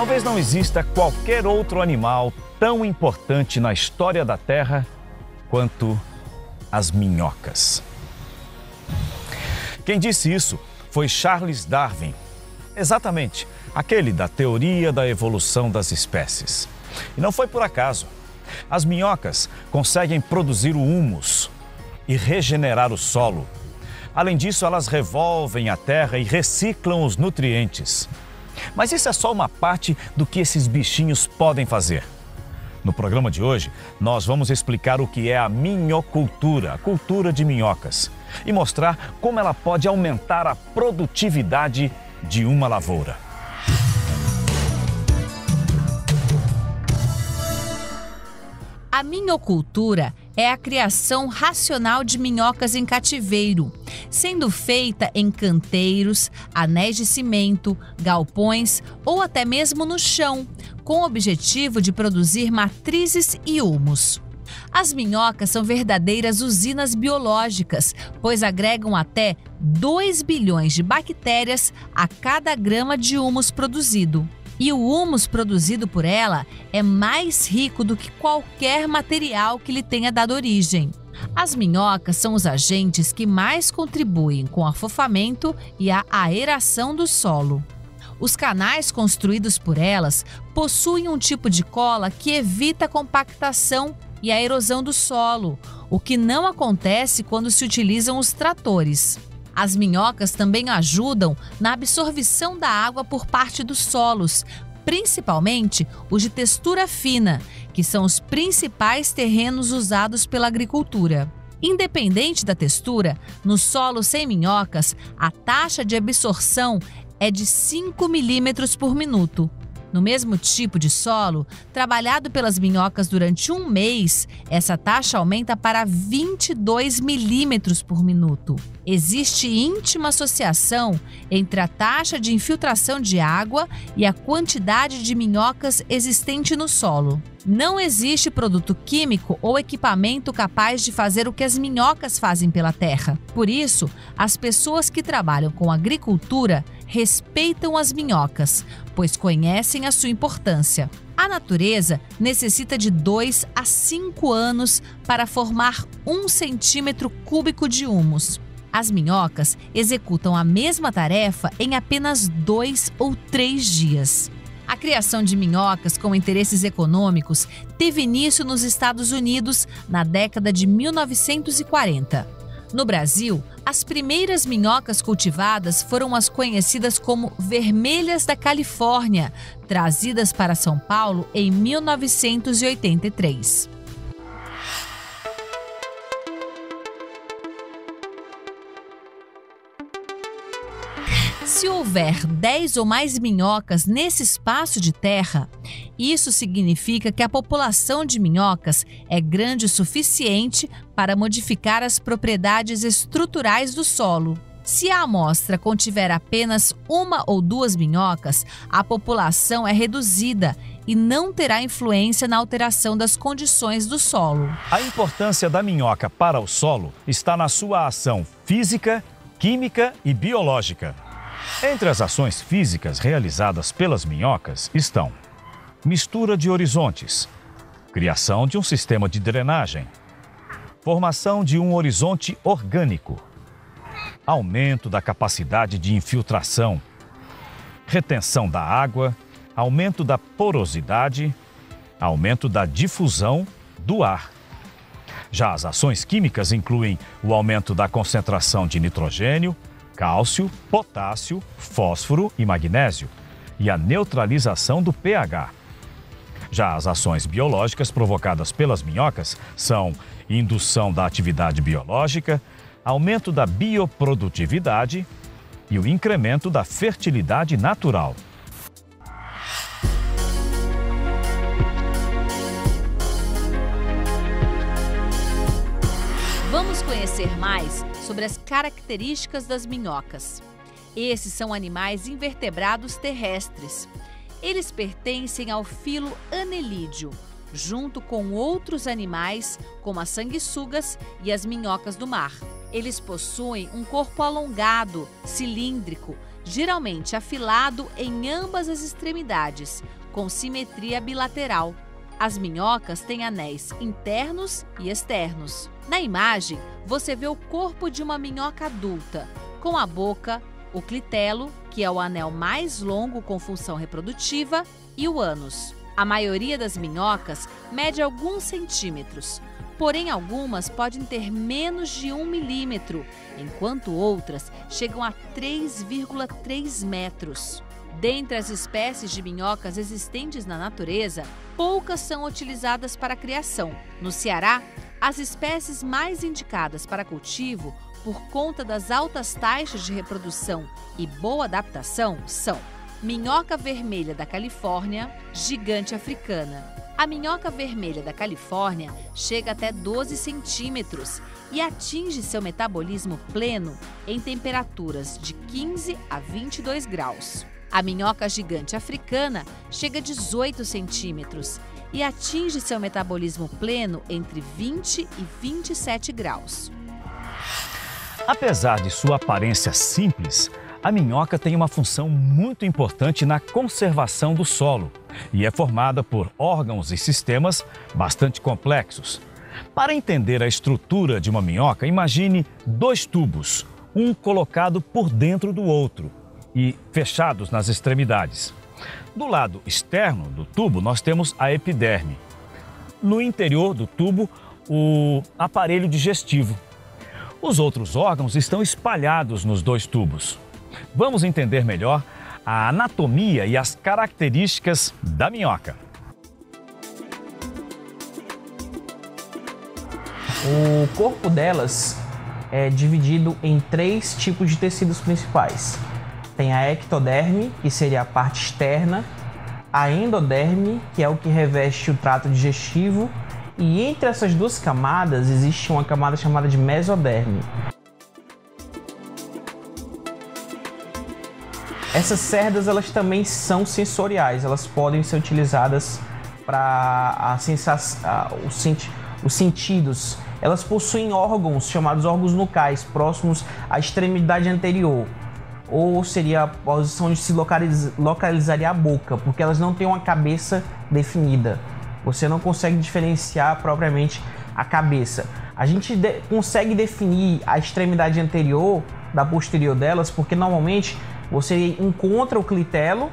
Talvez não exista qualquer outro animal tão importante na história da Terra quanto as minhocas. Quem disse isso foi Charles Darwin, exatamente aquele da teoria da evolução das espécies. E não foi por acaso. As minhocas conseguem produzir o humus e regenerar o solo. Além disso, elas revolvem a terra e reciclam os nutrientes. Mas isso é só uma parte do que esses bichinhos podem fazer. No programa de hoje, nós vamos explicar o que é a minhocultura, a cultura de minhocas, e mostrar como ela pode aumentar a produtividade de uma lavoura. A minhocultura é a criação racional de minhocas em cativeiro, sendo feita em canteiros, anéis de cimento, galpões ou até mesmo no chão, com o objetivo de produzir matrizes e humus. As minhocas são verdadeiras usinas biológicas, pois agregam até 2 bilhões de bactérias a cada grama de humus produzido. E o humus produzido por ela é mais rico do que qualquer material que lhe tenha dado origem. As minhocas são os agentes que mais contribuem com o afofamento e a aeração do solo. Os canais construídos por elas possuem um tipo de cola que evita a compactação e a erosão do solo, o que não acontece quando se utilizam os tratores. As minhocas também ajudam na absorção da água por parte dos solos, principalmente os de textura fina, que são os principais terrenos usados pela agricultura. Independente da textura, no solo sem minhocas, a taxa de absorção é de 5 milímetros por minuto. No mesmo tipo de solo, trabalhado pelas minhocas durante um mês, essa taxa aumenta para 22 milímetros por minuto. Existe íntima associação entre a taxa de infiltração de água e a quantidade de minhocas existente no solo. Não existe produto químico ou equipamento capaz de fazer o que as minhocas fazem pela terra. Por isso, as pessoas que trabalham com agricultura respeitam as minhocas, pois conhecem a sua importância. A natureza necessita de 2 a 5 anos para formar 1 centímetro cúbico de humus. As minhocas executam a mesma tarefa em apenas 2 ou 3 dias. A criação de minhocas com interesses econômicos teve início nos Estados Unidos na década de 1940. No Brasil, as primeiras minhocas cultivadas foram as conhecidas como vermelhas da Califórnia, trazidas para São Paulo em 1983. Se houver 10 ou mais minhocas nesse espaço de terra, isso significa que a população de minhocas é grande o suficiente para modificar as propriedades estruturais do solo. Se a amostra contiver apenas 1 ou 2 minhocas, a população é reduzida e não terá influência na alteração das condições do solo. A importância da minhoca para o solo está na sua ação física, química e biológica. Entre as ações físicas realizadas pelas minhocas estão mistura de horizontes, criação de um sistema de drenagem, formação de um horizonte orgânico, aumento da capacidade de infiltração, retenção da água, aumento da porosidade, aumento da difusão do ar. Já as ações químicas incluem o aumento da concentração de nitrogênio, cálcio, potássio, fósforo e magnésio, e a neutralização do pH. Já as ações biológicas provocadas pelas minhocas são indução da atividade biológica, aumento da bioprodutividade e o incremento da fertilidade natural. Vamos conhecer mais sobre as características das minhocas. Esses são animais invertebrados terrestres. Eles pertencem ao filo Annelídeo, junto com outros animais como as sanguessugas e as minhocas do mar. Eles possuem um corpo alongado, cilíndrico, geralmente afilado em ambas as extremidades, com simetria bilateral. As minhocas têm anéis internos e externos. Na imagem, você vê o corpo de uma minhoca adulta, com a boca, o clitelo, que é o anel mais longo com função reprodutiva, e o ânus. A maioria das minhocas mede alguns centímetros, porém algumas podem ter menos de 1 milímetro, enquanto outras chegam a 3,3 metros. Dentre as espécies de minhocas existentes na natureza, poucas são utilizadas para criação. No Ceará, as espécies mais indicadas para cultivo, por conta das altas taxas de reprodução e boa adaptação, são minhoca vermelha da Califórnia, gigante africana. A minhoca vermelha da Califórnia chega até 12 centímetros e atinge seu metabolismo pleno em temperaturas de 15 a 22 graus. A minhoca gigante africana chega a 18 centímetros e atinge seu metabolismo pleno entre 20 e 27 graus. Apesar de sua aparência simples, a minhoca tem uma função muito importante na conservação do solo e é formada por órgãos e sistemas bastante complexos. Para entender a estrutura de uma minhoca, imagine 2 tubos, um colocado por dentro do outro e fechados nas extremidades. Do lado externo do tubo, nós temos a epiderme. No interior do tubo, o aparelho digestivo. Os outros órgãos estão espalhados nos 2 tubos. Vamos entender melhor a anatomia e as características da minhoca. O corpo delas é dividido em 3 tipos de tecidos principais. Tem a ectoderme, que seria a parte externa, a endoderme, que é o que reveste o trato digestivo, e entre essas 2 camadas existe uma camada chamada de mesoderme. Essas cerdas elas também são sensoriais, elas podem ser utilizadas para os sentidos. Elas possuem órgãos chamados órgãos nucais, próximos à extremidade anterior, ou seria a posição onde se localizaria a boca, porque elas não têm uma cabeça definida. Você não consegue diferenciar propriamente a cabeça. A gente consegue definir a extremidade anterior da posterior delas, porque normalmente você encontra o clitelo,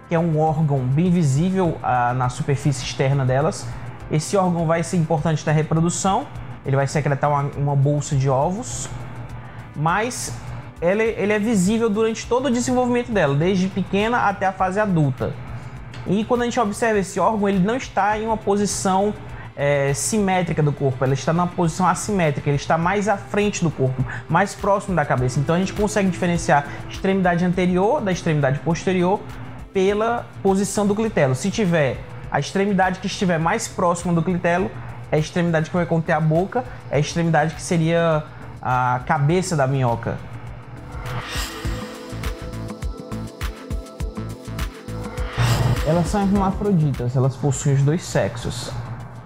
que é um órgão bem visível na superfície externa delas. Esse órgão vai ser importante na reprodução, ele vai secretar uma bolsa de ovos, mas ele é visível durante todo o desenvolvimento dela, desde pequena até a fase adulta. E quando a gente observa esse órgão, ele não está em uma posição simétrica do corpo, ele está numa posição assimétrica, ele está mais à frente do corpo, mais próximo da cabeça. Então a gente consegue diferenciar a extremidade anterior da extremidade posterior pela posição do clitelo. Se tiver a extremidade que estiver mais próxima do clitelo, é a extremidade que vai conter a boca, é a extremidade que seria a cabeça da minhoca. Elas são hermafroditas, elas possuem os 2 sexos.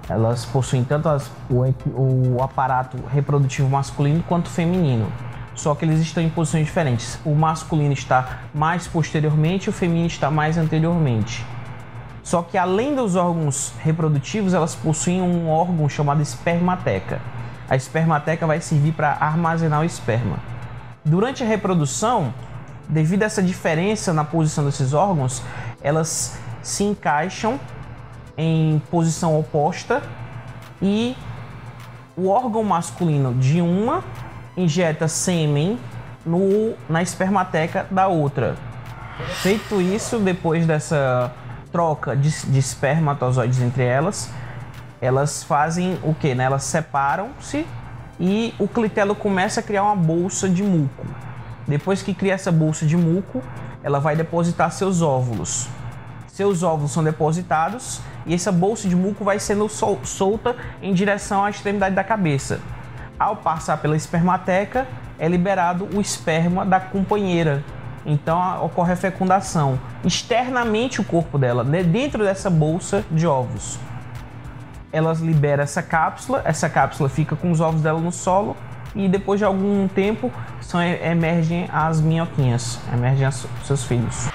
Elas possuem tanto o aparato reprodutivo masculino quanto feminino. Só que eles estão em posições diferentes. O masculino está mais posteriormente e o feminino está mais anteriormente. Só que além dos órgãos reprodutivos, elas possuem um órgão chamado espermateca. A espermateca vai servir para armazenar o esperma. Durante a reprodução, devido a essa diferença na posição desses órgãos, elas se encaixam em posição oposta e o órgão masculino de uma injeta sêmen na espermateca da outra. Feito isso, depois dessa troca de espermatozoides entre elas, elas fazem o quê? Elas separam-se e o clitelo começa a criar uma bolsa de muco. Depois que cria essa bolsa de muco, ela vai depositar seus óvulos. Seus óvulos são depositados e essa bolsa de muco vai sendo solta em direção à extremidade da cabeça. Ao passar pela espermateca, é liberado o esperma da companheira. Então ocorre a fecundação. Externamente o corpo dela, dentro dessa bolsa de ovos. Ela libera essa cápsula fica com os ovos dela no solo e depois de algum tempo emergem as minhoquinhas, emergem seus filhos.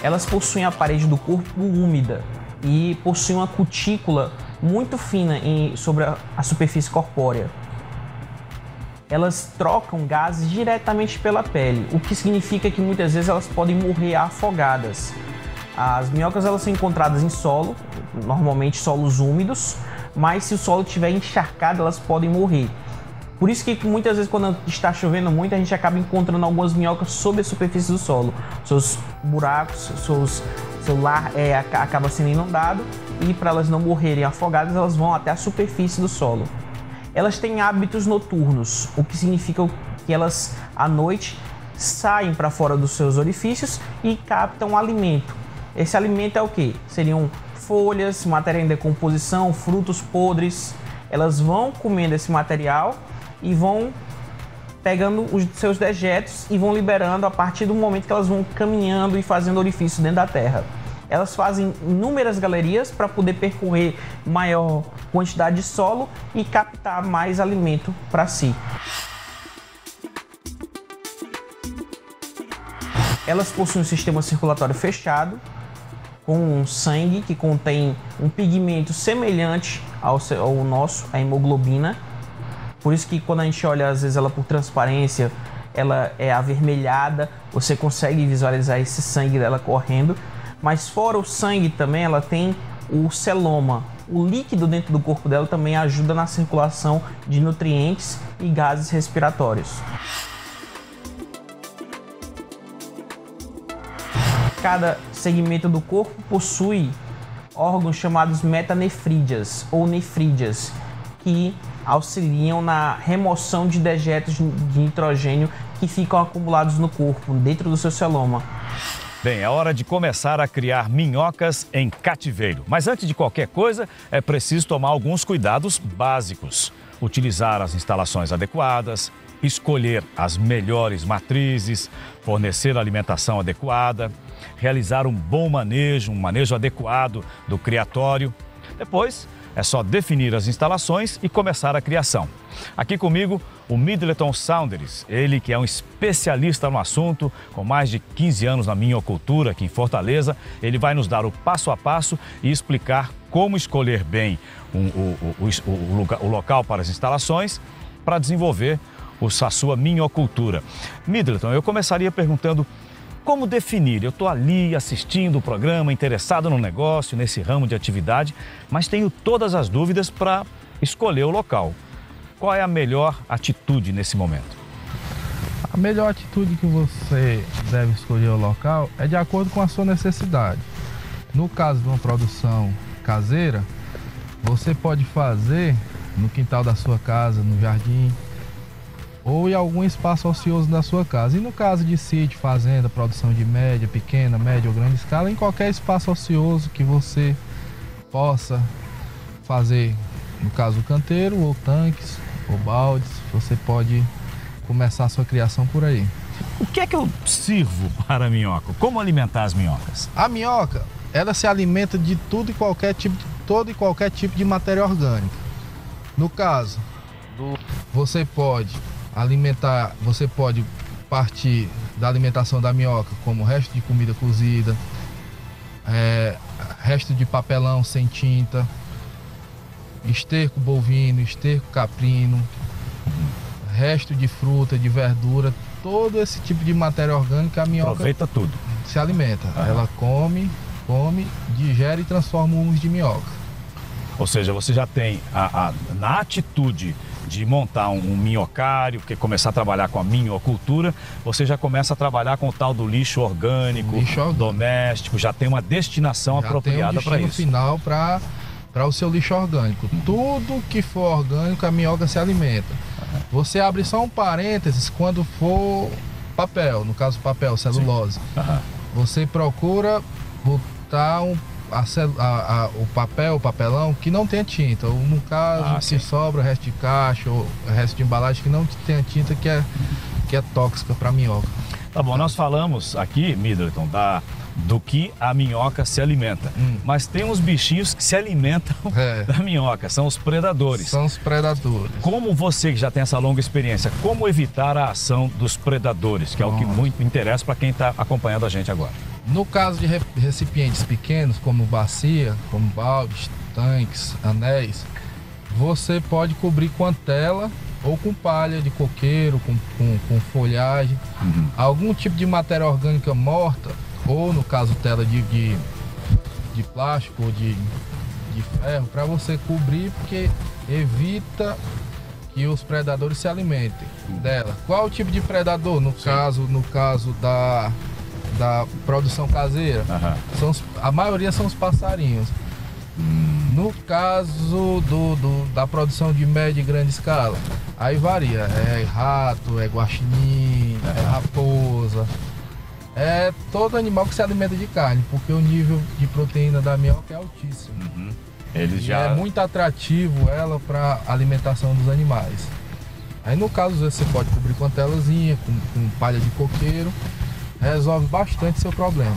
Elas possuem a parede do corpo úmida e possuem uma cutícula muito fina sobre a superfície corpórea. Elas trocam gases diretamente pela pele, o que significa que muitas vezes elas podem morrer afogadas. As minhocas elas são encontradas em solo, normalmente solos úmidos, mas se o solo estiver encharcado elas podem morrer. Por isso que muitas vezes quando está chovendo muito a gente acaba encontrando algumas minhocas sob a superfície do solo. Seus buracos, seu lar acaba sendo inundado e para elas não morrerem afogadas elas vão até a superfície do solo. Elas têm hábitos noturnos, o que significa que elas à noite saem para fora dos seus orifícios e captam alimento. Esse alimento é o que? Seriam folhas, matéria em decomposição, frutos podres. Elas vão comendo esse material e vão pegando os seus dejetos e vão liberando a partir do momento que elas vão caminhando e fazendo orifício dentro da terra. Elas fazem inúmeras galerias para poder percorrer maior quantidade de solo e captar mais alimento para si. Elas possuem um sistema circulatório fechado, com um sangue que contém um pigmento semelhante ao nosso, a hemoglobina. Por isso que quando a gente olha, às vezes, ela por transparência, ela é avermelhada, você consegue visualizar esse sangue dela correndo. Mas fora o sangue também, ela tem o celoma. O líquido dentro do corpo dela também ajuda na circulação de nutrientes e gases respiratórios. Cada segmento do corpo possui órgãos chamados metanefrídeas ou nefrídeas, que auxiliam na remoção de dejetos de nitrogênio que ficam acumulados no corpo, dentro do seu celoma. Bem, é hora de começar a criar minhocas em cativeiro. Mas antes de qualquer coisa, é preciso tomar alguns cuidados básicos. Utilizar as instalações adequadas, escolher as melhores matrizes, fornecer alimentação adequada, realizar um bom manejo, um manejo adequado do criatório. Depois, é só definir as instalações e começar a criação. Aqui comigo, o Middleton Saunders, ele que é um especialista no assunto, com mais de 15 anos na minhocultura aqui em Fortaleza. Ele vai nos dar o passo a passo e explicar como escolher bem o local para as instalações para desenvolver a sua minhocultura. Middleton, eu começaria perguntando como definir. Eu estou ali assistindo o programa, interessado no negócio, nesse ramo de atividade, mas tenho todas as dúvidas para escolher o local. Qual é a melhor atitude nesse momento? A melhor atitude que você deve escolher o local é de acordo com a sua necessidade. No caso de uma produção caseira, você pode fazer no quintal da sua casa, no jardim, ou em algum espaço ocioso da sua casa. E no caso de sítio, fazenda, produção de média, pequena, média ou grande escala, em qualquer espaço ocioso que você possa fazer, no caso o canteiro, ou tanques, ou baldes, você pode começar a sua criação por aí. O que é que eu sirvo para a minhoca? Como alimentar as minhocas? A minhoca, ela se alimenta de todo e qualquer tipo de matéria orgânica. No caso, você pode partir da alimentação da minhoca como resto de comida cozida, resto de papelão sem tinta, esterco bovino, esterco caprino, resto de fruta, de verdura, todo esse tipo de matéria orgânica a minhoca aproveita tudo. Se alimenta. Ela come, digere e transforma o humus de minhoca. Ou seja, você já tem na atitude de montar um minhocário, que começar a trabalhar com a minhocultura, você já começa a trabalhar com o tal do lixo orgânico, doméstico, já tem uma destinação apropriada para isso. No final para o seu lixo orgânico. Tudo que for orgânico, a minhoca se alimenta. Você abre só um parênteses quando for papel, no caso papel, celulose. Você procura botar o papelão que não tenha tinta, ou no caso que sobra resto de caixa ou resto de embalagem que não tenha tinta, que é tóxica para a minhoca. Tá bom, nós falamos aqui, Middleton, do que a minhoca se alimenta. Mas tem uns bichinhos que se alimentam da minhoca, são os predadores. São os predadores. Como você que já tem essa longa experiência, como evitar a ação dos predadores, que é o que muito interessa para quem está acompanhando a gente agora? No caso de recipientes pequenos, como bacia, como baldes, tanques, anéis, você pode cobrir com a tela ou com palha de coqueiro, com folhagem, algum tipo de matéria orgânica morta, ou no caso tela de plástico ou de ferro, para você cobrir, porque evita que os predadores se alimentem dela. Qual o tipo de predador? No caso da produção caseira, a maioria são os passarinhos. No caso da produção de média e grande escala, aí varia, é rato, é guaxinim, é raposa, é todo animal que se alimenta de carne, porque o nível de proteína da minhoca é altíssimo. É muito atrativo ela para alimentação dos animais. Aí no caso você pode cobrir com a telazinha, com palha de coqueiro, resolve bastante seu problema.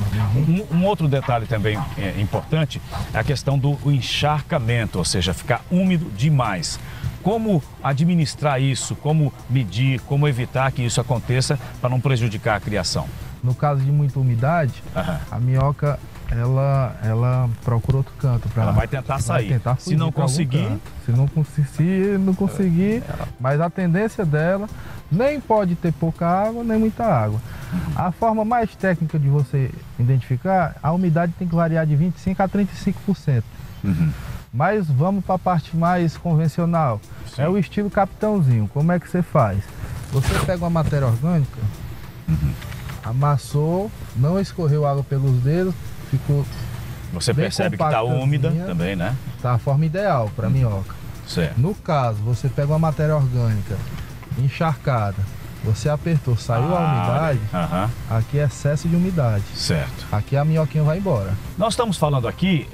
Um outro detalhe também importante é a questão do encharcamento, ou seja, ficar úmido demais. Como administrar isso, como medir, como evitar que isso aconteça para não prejudicar a criação? No caso de muita umidade, a minhoca ela procura outro canto. Ela vai tentar sair. Vai tentar fugir. Se não conseguir... Se não conseguir, mas a tendência dela nem pode ter pouca água, nem muita água. A forma mais técnica de você identificar, a umidade tem que variar de 25% a 35%. Mas vamos para a parte mais convencional. Sim. É o estilo capitãozinho. Como é que você faz? Você pega uma matéria orgânica, amassou, não escorreu água pelos dedos, ficou... Você percebe que está úmida também, né? Está a forma ideal para minhoca. Certo. No caso, você pega uma matéria orgânica encharcada, você apertou, saiu a umidade, aqui é excesso de umidade. Certo. Aqui a minhoquinha vai embora. Nós estamos falando aqui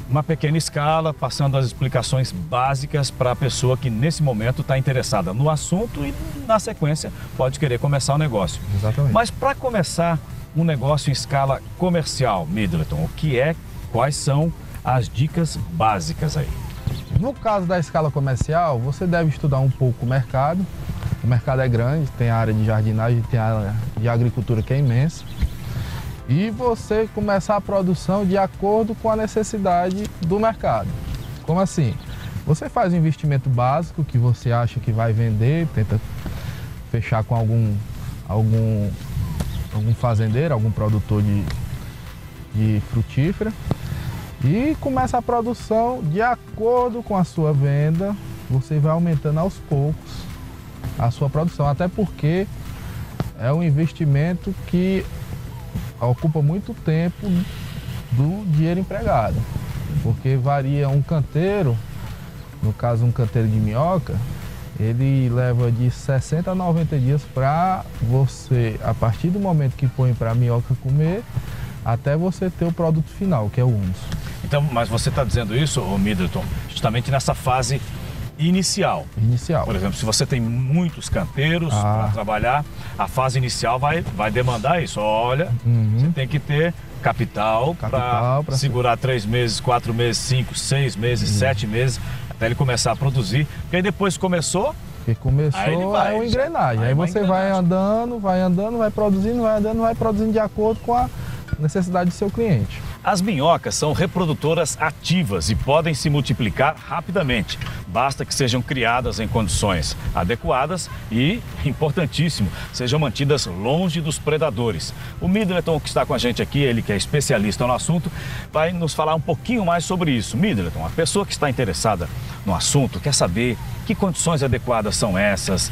uma pequena escala, passando as explicações básicas para a pessoa que nesse momento está interessada no assunto e na sequência pode querer começar o negócio. Exatamente. Mas para começar um negócio em escala comercial, Middleton, quais são as dicas básicas aí? No caso da escala comercial, você deve estudar um pouco o mercado. O mercado é grande, tem a área de jardinagem, tem a área de agricultura que é imensa. E você começar a produção de acordo com a necessidade do mercado. Como assim? Você faz um investimento básico que você acha que vai vender, tenta fechar com algum fazendeiro, algum produtor de frutífera, e começa a produção de acordo com a sua venda. Você vai aumentando aos poucos a sua produção, até porque é um investimento que ocupa muito tempo do dinheiro empregado, porque varia um canteiro, no caso um canteiro de minhoca, ele leva de 60 a 90 dias para você, a partir do momento que põe para a minhoca comer, até você ter o produto final, que é o humus. Então, mas você está dizendo isso, Middleton, justamente nessa fase inicial. Por exemplo, se você tem muitos canteiros para trabalhar, a fase inicial vai demandar isso. Olha, você tem que ter capital para segurar 3 meses, 4 meses, 5, 6 meses, 7 meses, até ele começar a produzir. Porque aí depois começou... Porque começou é uma engrenagem. Aí você vai andando, vai produzindo de acordo com a necessidade do seu cliente. As minhocas são reprodutoras ativas e podem se multiplicar rapidamente. Basta que sejam criadas em condições adequadas e, importantíssimo, sejam mantidas longe dos predadores. O Middleton, que está com a gente aqui, ele que é especialista no assunto, vai nos falar um pouquinho mais sobre isso. Middleton, a pessoa que está interessada no assunto quer saber que condições adequadas são essas,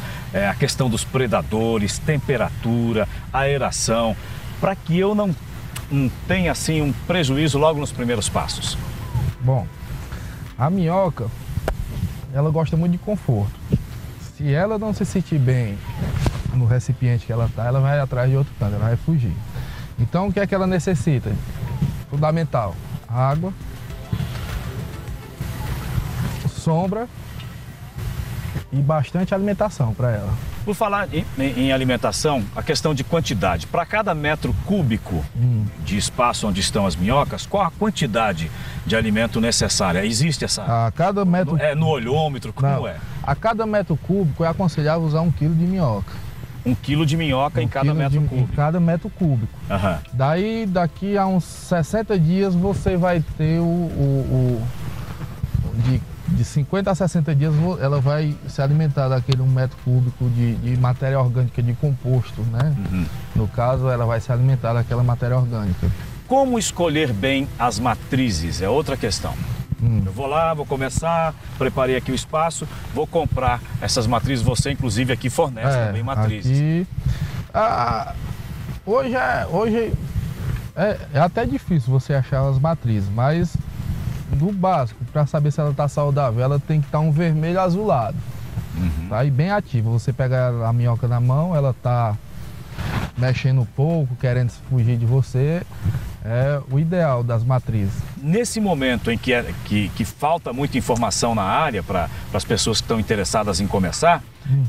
a questão dos predadores, temperatura, aeração, para que eu não tem assim um prejuízo logo nos primeiros passos. Bom, a minhoca, ela gosta muito de conforto. Se ela não se sentir bem no recipiente que ela está, ela vai atrás de outro canto, ela vai fugir. Então o que é que ela necessita? Fundamental: água, sombra e bastante alimentação para ela. Por falar em alimentação, a questão de quantidade. Para cada metro cúbico de espaço onde estão as minhocas, qual a quantidade de alimento necessária? Existe essa... A cada metro... no olhômetro, como é? A cada metro cúbico é aconselhável usar 1 quilo de minhoca. 1 quilo de minhoca em cada metro cúbico. Em cada metro cúbico. Aham. Daí, daqui a uns 60 dias, você vai ter de 50 a 60 dias, ela vai se alimentar daquele 1 metro cúbico de matéria orgânica, de composto, né? No caso, ela vai se alimentar daquela matéria orgânica. Como escolher bem as matrizes? É outra questão. Eu vou lá, vou começar, preparei aqui o espaço, vou comprar essas matrizes. Você, inclusive, aqui fornece também matrizes. Aqui, hoje é até difícil você achar as matrizes, mas do básico, para saber se ela está saudável, ela tem que estar um vermelho azulado. Tá? E bem ativa. Você pega a minhoca na mão, ela está mexendo um pouco, querendo fugir de você. É o ideal das matrizes. Nesse momento em que falta muita informação na área para as pessoas que estão interessadas em começar,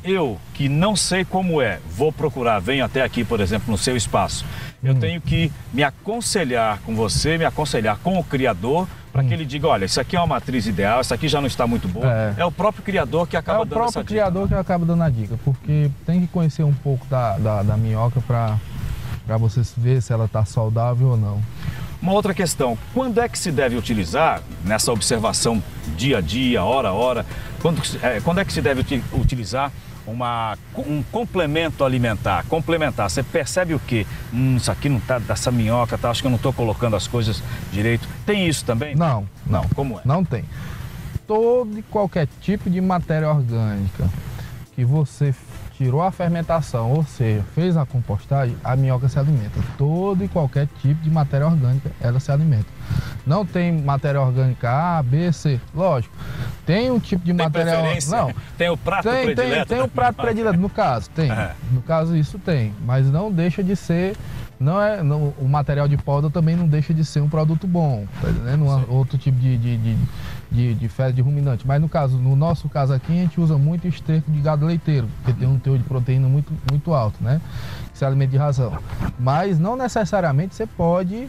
eu, que não sei como vou procurar, venho até aqui, por exemplo, no seu espaço. Eu tenho que me aconselhar com você, me aconselhar com o criador, para que ele diga, olha, isso aqui é uma matriz ideal, isso aqui já não está muito boa. É o próprio criador que acaba dando essa dica. É o próprio criador que acaba dando a dica, porque tem que conhecer um pouco da minhoca para você ver se ela está saudável ou não. Uma outra questão, quando é que se deve utilizar, nessa observação dia a dia, hora a hora, quando é que se deve utilizar um complemento alimentar? Complementar, você percebe o quê? Isso aqui não está, dessa minhoca, tá, acho que eu não estou colocando as coisas direito. Tem isso também? Não. Como é? Não tem. Todo e qualquer tipo de matéria orgânica que você tirou a fermentação, ou seja, fez a compostagem, a minhoca se alimenta. Todo e qualquer tipo de matéria orgânica, ela se alimenta. Não tem matéria orgânica A, B, C. Lógico, tem um tipo de matéria orgânica. Não. Tem o prato predileto? Tem o prato predileto, no caso, tem. No caso, isso tem. Mas não deixa de ser. O material de poda também não deixa de ser um produto bom, tá entendendo? Outro tipo de fezes de ruminante. Mas no nosso caso aqui, a gente usa muito esterco de gado leiteiro, porque tem um teor de proteína muito alto, né? Que se alimenta de ração. Mas não necessariamente você pode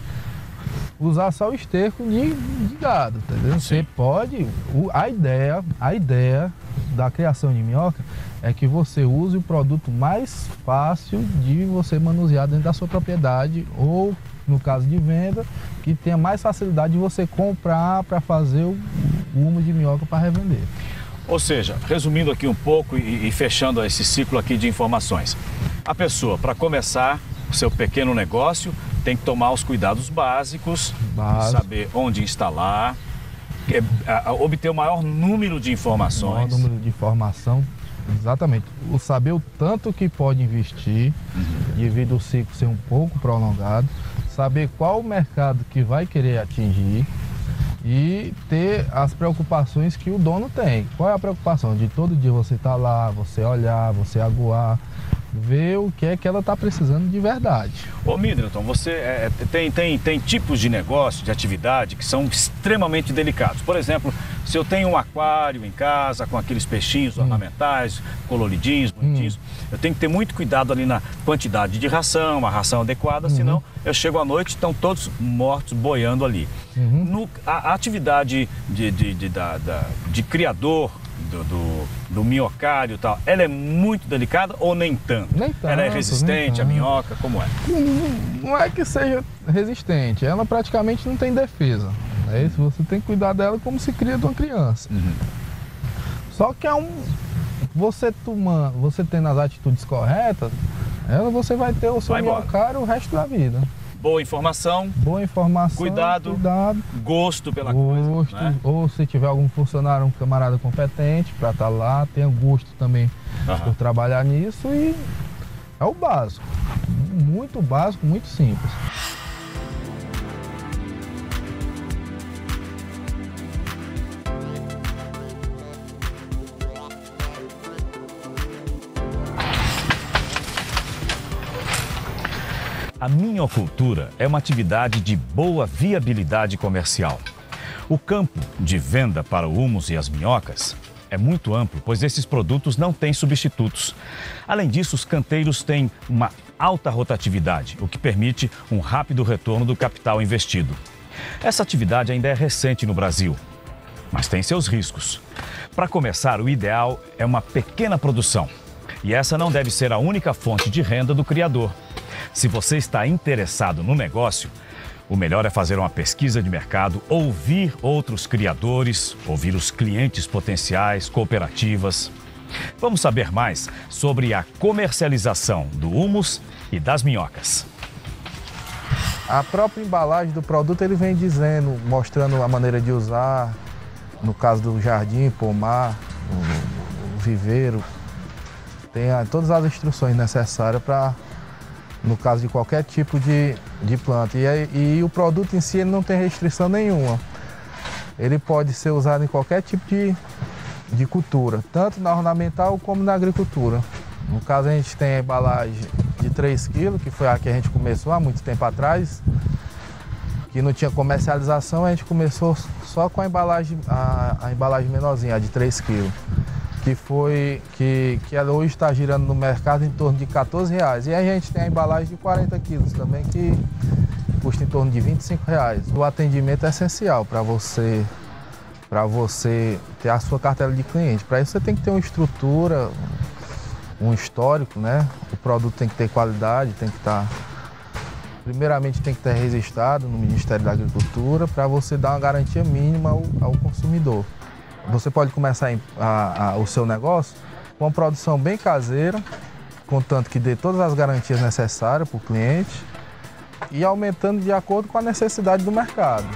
usar só o esterco de gado, tá entendendo? Você pode. A ideia da criação de minhoca é que você use o produto mais fácil de você manusear dentro da sua propriedade, ou no caso de venda, que tenha mais facilidade de você comprar para fazer o humus de minhoca para revender. Ou seja, resumindo aqui um pouco e fechando esse ciclo aqui de informações, a pessoa, para começar o seu pequeno negócio, tem que tomar os cuidados básicos, saber onde instalar, obter o maior número de informações. O maior número de informação, exatamente. O saber o tanto que pode investir, devido ao ciclo ser um pouco prolongado, saber qual o mercado que vai querer atingir e ter as preocupações que o dono tem. Qual é a preocupação? De todo dia você estar lá, você olhar, você aguar, ver o que é que ela está precisando de verdade. Ô Middleton, você tem tipos de negócio, de atividade que são extremamente delicados. Por exemplo, se eu tenho um aquário em casa com aqueles peixinhos ornamentais, coloridinhos, bonitinhos, eu tenho que ter muito cuidado ali na quantidade de ração, a ração adequada, senão eu chego à noite e estão todos mortos, boiando ali. A atividade de criador do minhocário e tal, ela é muito delicada ou nem tanto? Nem tanto. Ela é resistente, a minhoca, como é? Não é que seja resistente, ela praticamente não tem defesa. É isso, você tem que cuidar dela como se cria de uma criança. Só que você tendo as atitudes corretas, você vai ter o seu minhocário o resto da vida. Boa informação, cuidado, gosto pela coisa. Né? Ou se tiver algum funcionário, um camarada competente para estar lá, tenha gosto também por trabalhar nisso, e é o básico. Muito básico, muito simples. A minhocultura é uma atividade de boa viabilidade comercial. O campo de venda para o humus e as minhocas é muito amplo, pois esses produtos não têm substitutos. Além disso, os canteiros têm uma alta rotatividade, o que permite um rápido retorno do capital investido. Essa atividade ainda é recente no Brasil, mas tem seus riscos. Para começar, o ideal é uma pequena produção. E essa não deve ser a única fonte de renda do criador. Se você está interessado no negócio, o melhor é fazer uma pesquisa de mercado, ouvir outros criadores, ouvir os clientes potenciais, cooperativas. Vamos saber mais sobre a comercialização do humus e das minhocas. A própria embalagem do produto ele vem dizendo, mostrando a maneira de usar, no caso do jardim, pomar, o viveiro. Tem todas as instruções necessárias para, no caso de qualquer tipo de planta. E o produto em si ele não tem restrição nenhuma. Ele pode ser usado em qualquer tipo de cultura, tanto na ornamental como na agricultura. No caso, a gente tem a embalagem de 3 kg, que foi a que a gente começou há muito tempo atrás, que não tinha comercialização, a gente começou só com a embalagem menorzinha, a de 3 kg. Que ela hoje está girando no mercado em torno de R$14. E a gente tem a embalagem de 40 quilos também, que custa em torno de R$25. O atendimento é essencial para você ter a sua cartela de cliente. Para isso você tem que ter uma estrutura, um histórico, né? O produto tem que ter qualidade, tem que estar... Primeiramente tem que estar registrado no Ministério da Agricultura para você dar uma garantia mínima ao consumidor. Você pode começar o seu negócio com uma produção bem caseira, contanto que dê todas as garantias necessárias para o cliente e aumentando de acordo com a necessidade do mercado.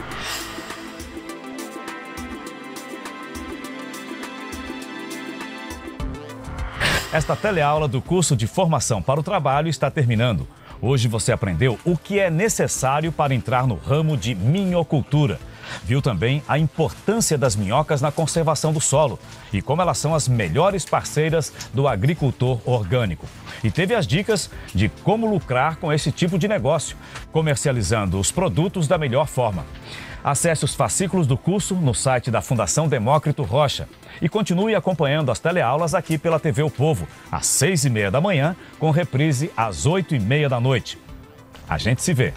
Esta teleaula do curso de Formação para o Trabalho está terminando. Hoje você aprendeu o que é necessário para entrar no ramo de minhocultura. Viu também a importância das minhocas na conservação do solo e como elas são as melhores parceiras do agricultor orgânico. E teve as dicas de como lucrar com esse tipo de negócio, comercializando os produtos da melhor forma. Acesse os fascículos do curso no site da Fundação Demócrito Rocha e continue acompanhando as teleaulas aqui pela TV O Povo, às 6h30 da manhã, com reprise às 8h30 da noite. A gente se vê.